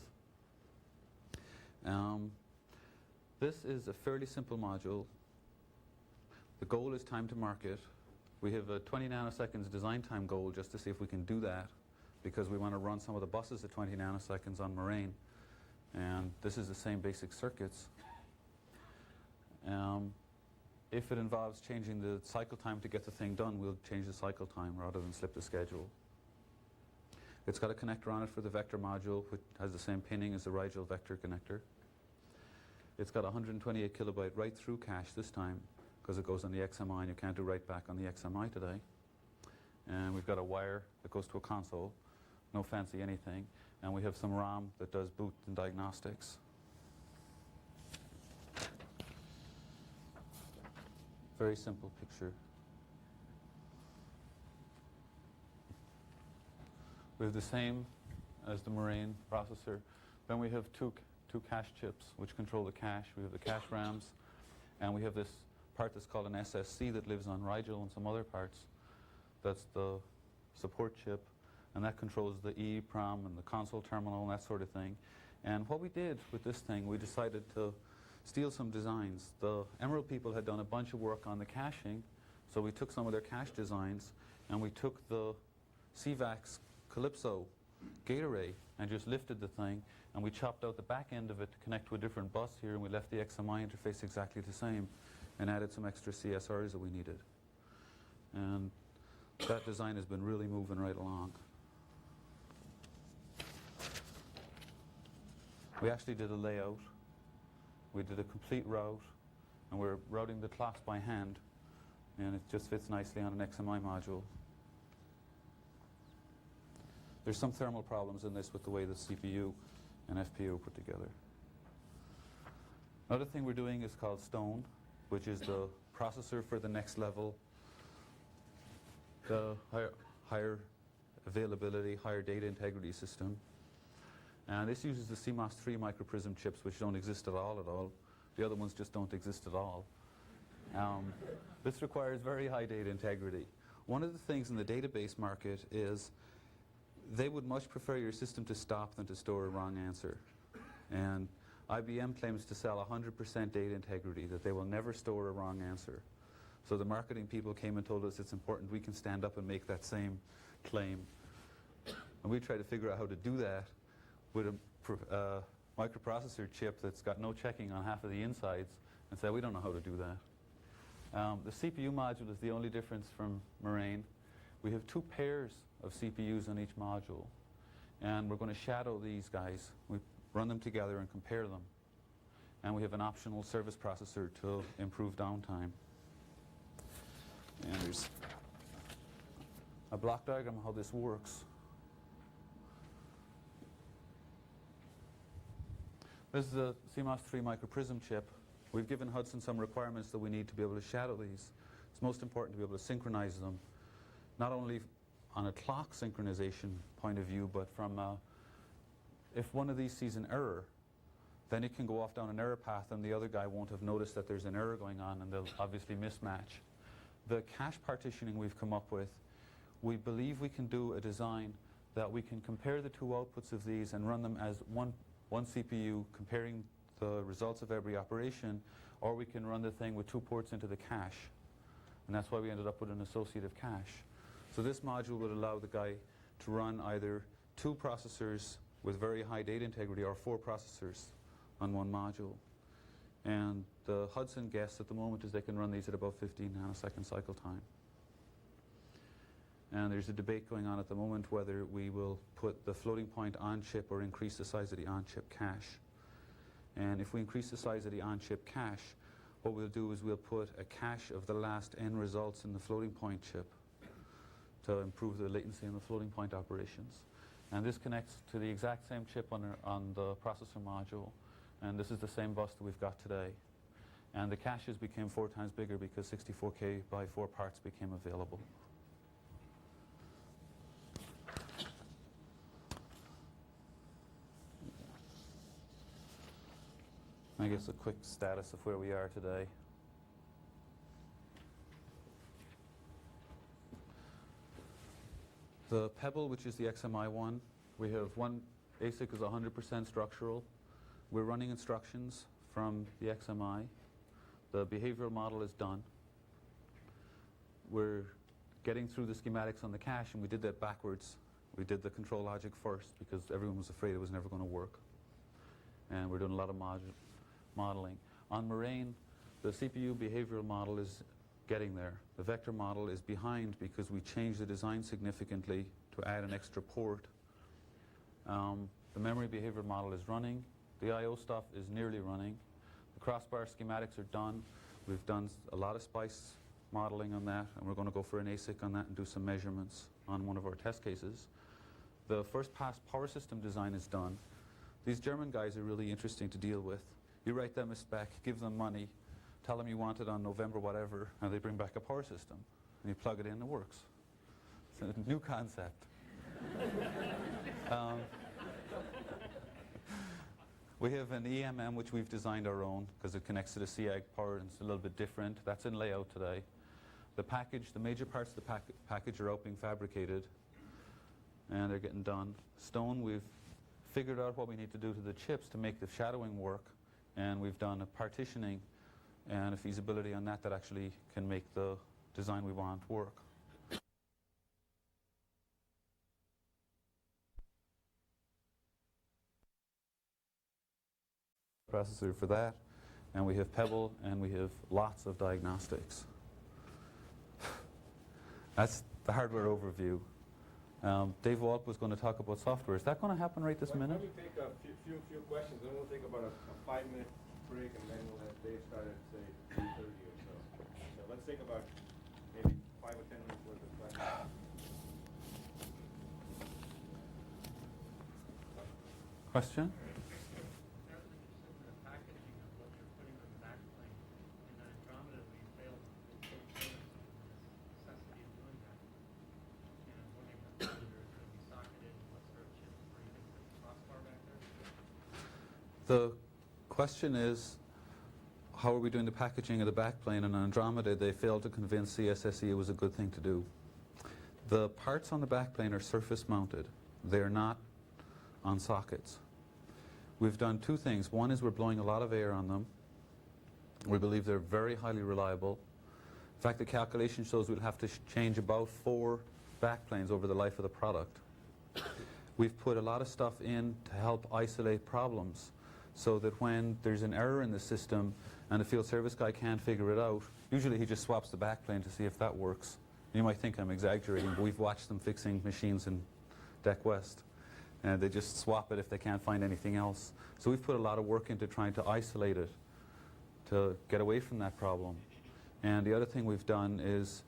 This is a fairly simple module. The goal is time to market. We have a 20 nanoseconds design time goal just to see if we can do that, because we want to run some of the buses at 20 nanoseconds on Moraine. And this is the same basic circuits. If it involves changing the cycle time to get the thing done, we'll change the cycle time rather than slip the schedule. It's got a connector on it for the vector module, which has the same pinning as the Rigel vector connector. It's got 128 kilobyte write-through cache this time, because it goes on the XMI, and you can't do write-back on the XMI today. And we've got a wire that goes to a console, no fancy anything. And we have some RAM that does boot and diagnostics. Very simple picture. We have the same as the Moraine processor. Then we have two cache chips which control the cache. We have the cache RAMs, and we have this part that's called an SSC that lives on Rigel and some other parts. That's the support chip, and that controls the EEPROM and the console terminal and that sort of thing. And what we did with this thing, we decided to steal some designs. The Emerald people had done a bunch of work on the caching, so we took some of their cache designs, and we took the CVAX Calypso gate array and just lifted the thing, and we chopped out the back end of it to connect to a different bus here, and we left the XMI interface exactly the same and added some extra CSRs that we needed. And that design has been really moving right along. We actually did a layout. We did a complete route, and we're routing the clocks by hand, and it just fits nicely on an XMI module. There's some thermal problems in this with the way the CPU and FPU are put together. Another thing we're doing is called Stone, which is the processor for the next level, the higher availability, higher data integrity system. And this uses the CMOS 3 microprism chips, which don't exist at all. The other ones just don't exist at all. This requires very high data integrity. One of the things in the database market is they would much prefer your system to stop than to store a wrong answer. And IBM claims to sell 100% data integrity, that they will never store a wrong answer. So the marketing people came and told us it's important we can stand up and make that same claim. And we tried to figure out how to do that with a microprocessor chip that's got no checking on half of the insides, and said we don't know how to do that. The CPU module is the only difference from Moraine. We have 2 pairs of CPUs on each module, and we're going to shadow these guys. We run them together and compare them. And we have an optional service processor to improve downtime. And there's a block diagram of how this works. This is a CMOS 3 microprism chip. We've given Hudson some requirements that we need to be able to shadow these. It's most important to be able to synchronize them, not only on a clock synchronization point of view, but from if one of these sees an error, then it can go off down an error path, and the other guy won't have noticed that there's an error going on, and they'll obviously mismatch. The cache partitioning we've come up with, we believe we can do a design that we can compare the two outputs of these and run them as one CPU comparing the results of every operation, or we can run the thing with 2 ports into the cache. And that's why we ended up with an associative cache. So this module would allow the guy to run either 2 processors with very high data integrity or 4 processors on one module. And the Hudson guess at the moment is they can run these at about 15 nanosecond cycle time. And there's a debate going on at the moment whether we will put the floating point on chip or increase the size of the on chip cache. And if we increase the size of the on chip cache, what we'll do is we'll put a cache of the last n results in the floating point chip to improve the latency in the floating point operations. And this connects to the exact same chip on the processor module. And this is the same bus that we've got today. And the caches became 4 times bigger because 64K by 4 parts became available. I guess a quick status of where we are today. The Pebble, which is the XMI one, we have one ASIC is 100% structural. We're running instructions from the XMI. The behavioral model is done. We're getting through the schematics on the cache, and we did that backwards. We did the control logic first because everyone was afraid it was never going to work. And we're doing a lot of modeling. On Moraine, the CPU behavioral model is getting there. The vector model is behind because we changed the design significantly to add an extra port. The memory behavioral model is running. The I/O stuff is nearly running. The crossbar schematics are done. We've done a lot of SPICE modeling on that, and we're going to go for an ASIC on that and do some measurements on one of our test cases. The first pass power system design is done. These German guys are really interesting to deal with. You write them a spec, give them money, tell them you want it on November whatever, and they bring back a power system. And you plug it in and it works. It's a new concept. We have an EMM which we've designed our own because it connects to the CAG power and it's a little bit different. That's in layout today. The package, the major parts of the package are out being fabricated and they're getting done. Stone, we've figured out what we need to do to the chips to make the shadowing work, and we've done a partitioning and a feasibility on that that actually can make the design we want work. Processor for that, and we have Pebble, and we have lots of diagnostics. That's the hardware overview. Dave Walt was going to talk about software. Is that going to happen right this minute? Let me take a few questions, then we'll take about a 5-minute break, and then we'll have Dave start at, say, 3:30 or so. So let's take about maybe 5 or 10 minutes worth of questions. Question? The question is, how are we doing the packaging of the backplane? And on Andromeda, they failed to convince CSSE it was a good thing to do. The parts on the backplane are surface mounted. They're not on sockets. We've done 2 things. One is we're blowing a lot of air on them. We believe they're very highly reliable. In fact, the calculation shows we'll have to change about 4 backplanes over the life of the product. We've put a lot of stuff in to help isolate problems, so that when there's an error in the system and the field service guy can't figure it out, usually he just swaps the backplane to see if that works. You might think I'm exaggerating, but we've watched them fixing machines in DECwest, and they just swap it if they can't find anything else. So we've put a lot of work into trying to isolate it to get away from that problem. And the other thing we've done is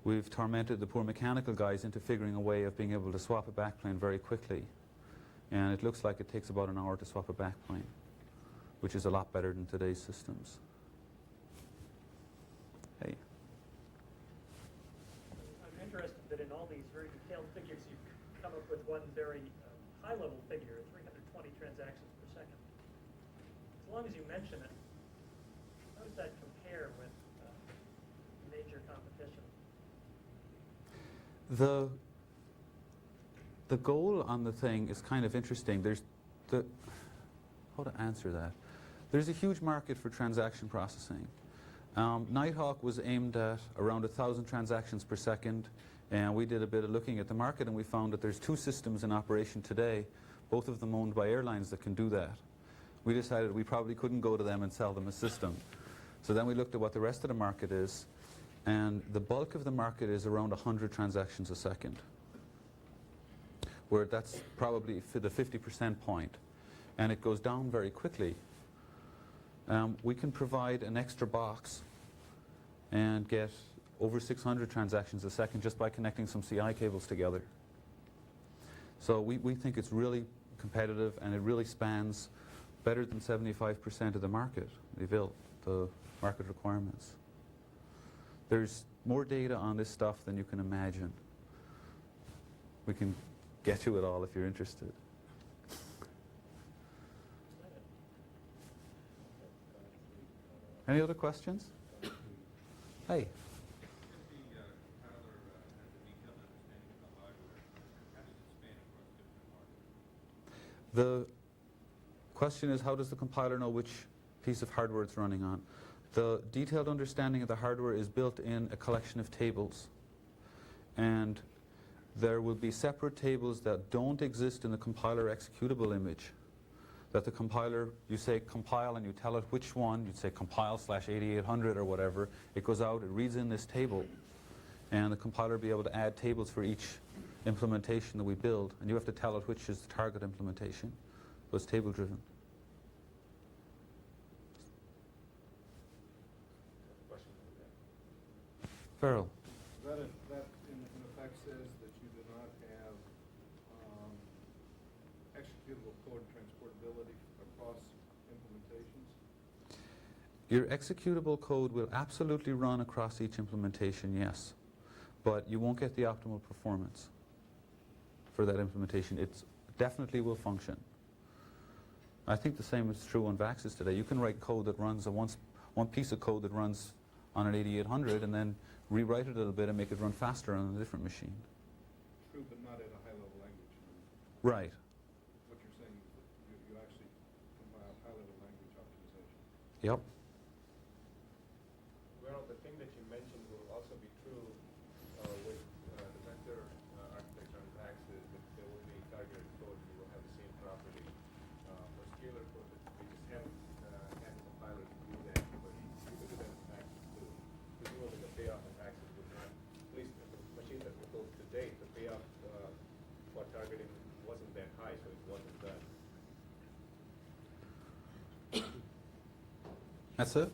we've tormented the poor mechanical guys into figuring a way of being able to swap a backplane very quickly. And it looks like it takes about an hour to swap a backplane, which is a lot better than today's systems. Hey. I'm interested that in all these very detailed figures, you've come up with one very high-level figure, 320 transactions per second. As long as you mention it, how does that compare with major competition? the goal on the thing is kind of interesting. How to answer that? There's a huge market for transaction processing. Nighthawk was aimed at around 1,000 transactions per second, and we did a bit of looking at the market, and we found that there's 2 systems in operation today, both of them owned by airlines, that can do that. We decided we probably couldn't go to them and sell them a system. So then we looked at what the rest of the market is, and the bulk of the market is around 100 transactions a second, where that's probably the 50% point, and it goes down very quickly. We can provide an extra box and get over 600 transactions a second just by connecting some CI cables together. So we think it's really competitive, and it really spans better than 75% of the market, the market requirements. There's more data on this stuff than you can imagine. We can get to it all if you're interested. Any other questions? Hey. The question is, how does the compiler know which piece of hardware it's running on? The detailed understanding of the hardware is built in a collection of tables. And there will be separate tables that don't exist in the compiler executable image. That the compiler, you say compile and you tell it which one, you'd say compile /8800 or whatever, it goes out, it reads in this table, and the compiler will be able to add tables for each implementation that we build, and you have to tell it which is the target implementation. So it's table driven. Farrell. That in effect says that you do not have executable code transportability across implementations? Your executable code will absolutely run across each implementation, yes. But you won't get the optimal performance for that implementation. It definitely will function. I think the same is true on VAXes today. You can write code that runs one piece of code that runs on an 8800 and then rewrite it a little bit and make it run faster on a different machine. True, but not at a high-level language. Right. What you're saying is that you actually compile high-level language optimization. Yep. Well, the thing that you mentioned will also be true with the vector architecture on VAXes, that there will be targeted code, you will have the same property. For scalar code, we just haven't had the compiler to do that, but you could do that in VAXes too. Presumably the payoff in VAXes would not, at least the machines that we built to date, the payoff for targeting wasn't that high, so it wasn't done. That's it?